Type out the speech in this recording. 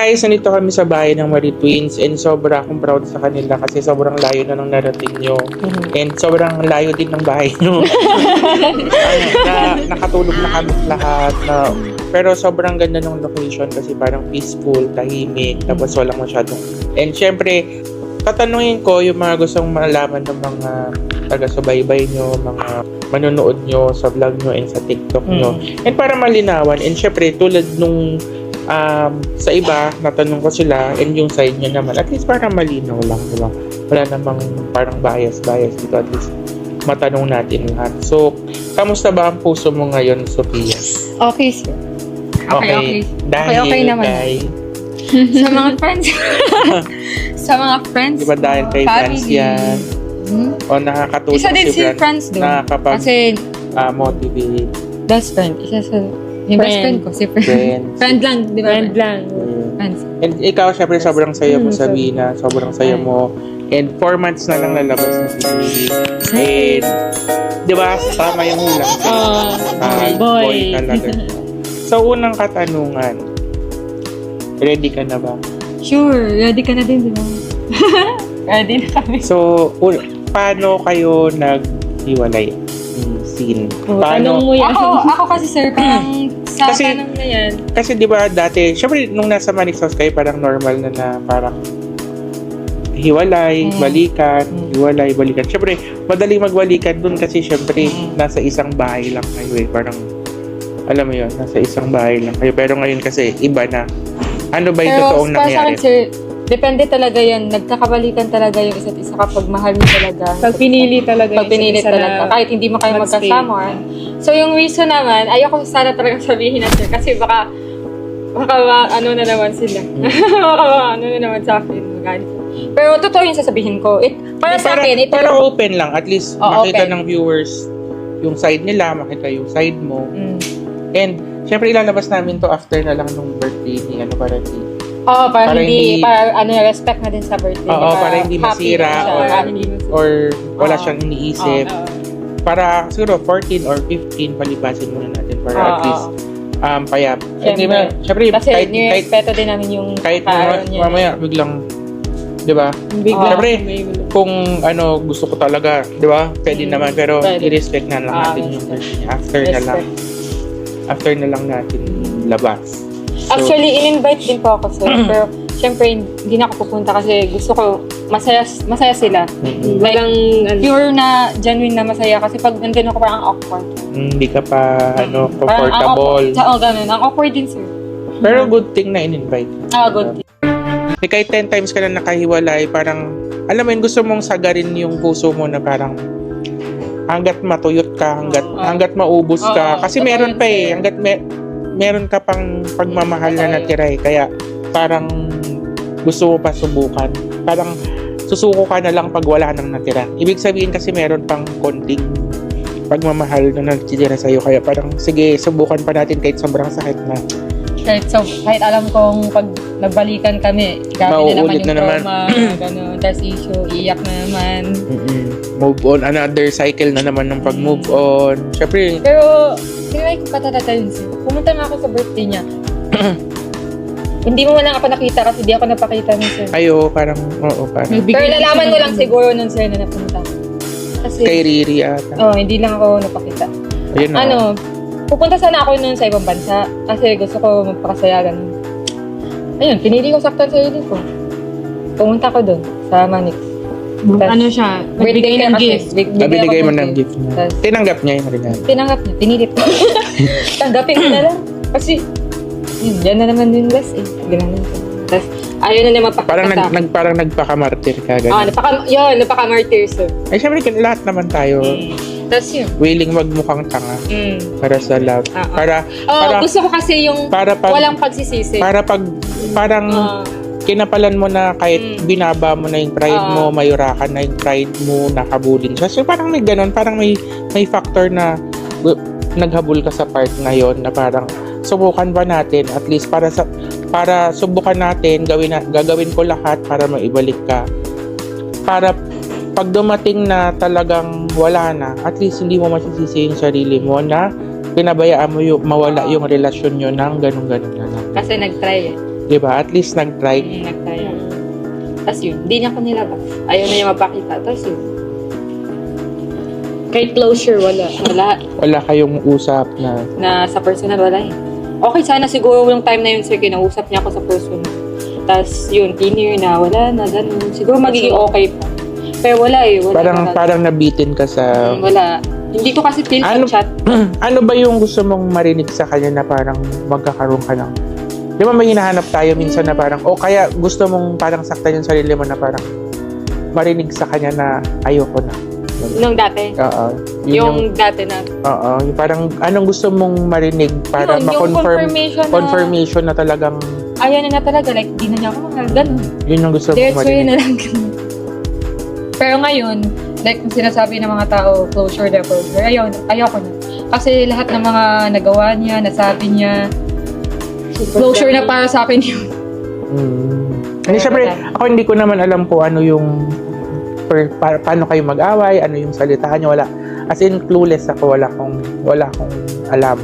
guys, nandito kami sa bahay ng Marie Twins and sobra akong proud sa kanila kasi sobrang layo na ng narating nyo. And sobrang layo din ng bahay nyo. Nakatulog na kami lahat. Pero sobrang ganda ng location kasi parang peaceful, tahimik, tapos walang masyadong. And syempre, tatanungin ko yung mga gustong malaman ng mga taga-subaybay nyo, mga manonood nyo sa vlog nyo and sa TikTok nyo. And para malinawan, and syempre tulad nung sa iba, natanong ko sila and yung side nyo naman, at least parang malinaw lang, diba? Wala namang parang bias dito, at least matanong natin lahat. So, kamusta ba ang puso mo ngayon, Sophia? Okay, sir. Okay. Dahil, Okay naman. Sa mga friends. Sa mga friends. Di ba dahil kay Franz yan? O nakakatulong Isa din si Franz doon. Kasi motivate. best friend. Isa sa yung best friend ko, si friend. Friend lang, di ba? Friend lang. Friends. And ikaw, syempre, sobrang saya mo, Sabina. Sobrang saya mo. And 4 months na lang lalabas na si Baby. And, di ba, tama yung hulang. Boy. Talaga. So, unang katanungan, ready ka na ba? Sure, ready ka na din, di ba? Ready na kami. So, paano kayo naghiwalay? Scene. Tanong mo yan. Ako kasi sir, parang sa Kasi- tanong na yan. Kasi di ba dati, syempre nung nasa Manix House kayo, parang normal na parang hiwalay, balikan, hiwalay, balikan. Syempre, madaling magbalikan dun kasi syempre nasa isang bahay lang kayo eh. Parang, alam mo yun, nasa isang bahay lang kayo. Pero ngayon kasi, iba na. Ano ba yung totoong para sa nangyari? akin sir, depende talaga yan. Nagkakabalikan talaga yung isa't isa kapag mahal mo talaga. Pag pinili talaga. Pag pinili talaga. Kahit hindi mo kayo magstay. magkasama. So yung reason naman, ayoko sana talaga sabihin na sir. Kasi baka ano na naman sila. baka ano na naman sa akin. Magalit. Pero totoo yung sasabihin ko. Para sa akin, ito pero yung... open lang. At least makita ng viewers yung side nila, makita yung side mo. And, syempre ilalabas namin to after na lang nung birthday ni para Oo, para respect na din sa birthday. Oo, para hindi masira or wala siyang iniisip. Para siguro 14 or 15 palipasin muna natin para at least payap. Syempre Kasi kahit nirespeto din namin yung kahit niya. mamaya biglang 'di ba? Syempre kung gusto ko talaga, 'di ba? Pwede naman pero i-respect na lang natin yung birthday niya. After na lang natin labas. So, Actually, in-invite din po ako sir. Pero, syempre, hindi na ako pupunta kasi gusto ko masaya sila. Like, pure na, genuine na masaya. Kasi pag nandun ako parang awkward. hindi ka pa comfortable. Oo, ganun. Ang awkward din sir. Pero good thing na in-invite. Good. Kahit 10 times ka na nakahiwalay, parang, alam mo yun, gusto mong sagarin yung puso mo na parang hanggat matuyot ka, hanggat maubos ka. Kasi meron pa eh, hanggat meron ka pang pagmamahal na natira eh. Kaya parang gusto mo pa subukan. Parang susuko ka na lang pag wala nang natira. Ibig sabihin kasi meron pang konting pagmamahal na natira sa'yo. Kaya parang sige, subukan pa natin kahit sobrang sakit na. Kahit alam kong pag nagbalikan kami, grabe Mauulit na naman yung na trauma, gano'n, there's issue, iyak na naman. Move on, another cycle na naman ng pag-move on. Syempre, Pero, tinry ko katatata yun sir. Pumunta nga ako sa birthday niya. Hindi mo man lang ako nakita kasi di ako napakita nun sir. parang. Pero lalaman mo lang siguro nun sir na napunta. Kasi, Kay Riri ata. hindi lang ako napakita. Ayun Pupunta sana ako nun sa ibang bansa kasi gusto ko magpakasaya ganun. Ayun, pinili ko saktan sa sarili ko. Pumunta ko dun sa Manix. Ano siya? Nagbigay ng gift. Binigay mo ng gift niya. Tinanggap niya yung regalo. Tinanggap niya, pinilit ko. Tanggapin ko na lang. Kasi, yan na naman yung last eh. Ginanong ko. Tapos, ayaw na naman pakita. Parang nagpaka-martyr ka. Napaka-martyr sir. Ay, syempre, lahat naman tayo Tapos yun. willing magmukhang tanga para sa love. Para gusto ko kasi yung walang pagsisisi. Parang kinapalan mo na kahit binaba mo na yung pride mo, mayurakan na yung pride mo, nakabulin siya. So parang may ganun, parang may factor na naghabol ka sa part ngayon na parang subukan ba natin at least para subukan natin, gagawin ko lahat para maibalik ka. Para pag dumating na talagang wala na, at least hindi mo masisisi yung sarili mo na pinabayaan mo mawala yung relasyon nyo ng ganun-ganun na lang. Kasi nag-try eh. Diba? At least nag-try. Nagtaya. Tapos yun, hindi niya ako nilabas. Ayaw na niya mapakita. Tapos yun, Kahit closure, wala. Wala kayong usap na na sa personal, wala eh. Okay, sana siguro yung time na yun, sir, kinausap niya ako sa personal. Tapos yun, tinir na, wala na, ganun. Siguro magiging okay pa. Pero wala eh, wala. parang nabitin ka sa... Wala. Hindi ko kasi feel Ano- sa chat. Ano ba yung gusto mong marinig sa kanya na parang magkakaroon ka ng... Di ba may hinahanap tayo minsan na parang, o kaya gusto mong parang saktan yung sarili mo na parang marinig sa kanya na ayoko na. Nung dati. Oo. Yun Yung dati na. Oo. Yung parang anong gusto mong marinig para Yun, yung ma-confirm confirmation na na talagang ayaw na talaga, like, di na niya ako mahal. Ganun. yun yung gusto mong That's why marinig. na lang. Pero ngayon, like kung sinasabi ng mga tao, closure na closure, ayoko na. Kasi lahat ng mga nagawa niya, nasabi niya, closure na para sa akin yun. Hindi, syempre, ako hindi ko naman alam kung ano yung paano kayo mag-away, ano yung salitahan niyo, wala. As in, clueless ako, wala akong alam.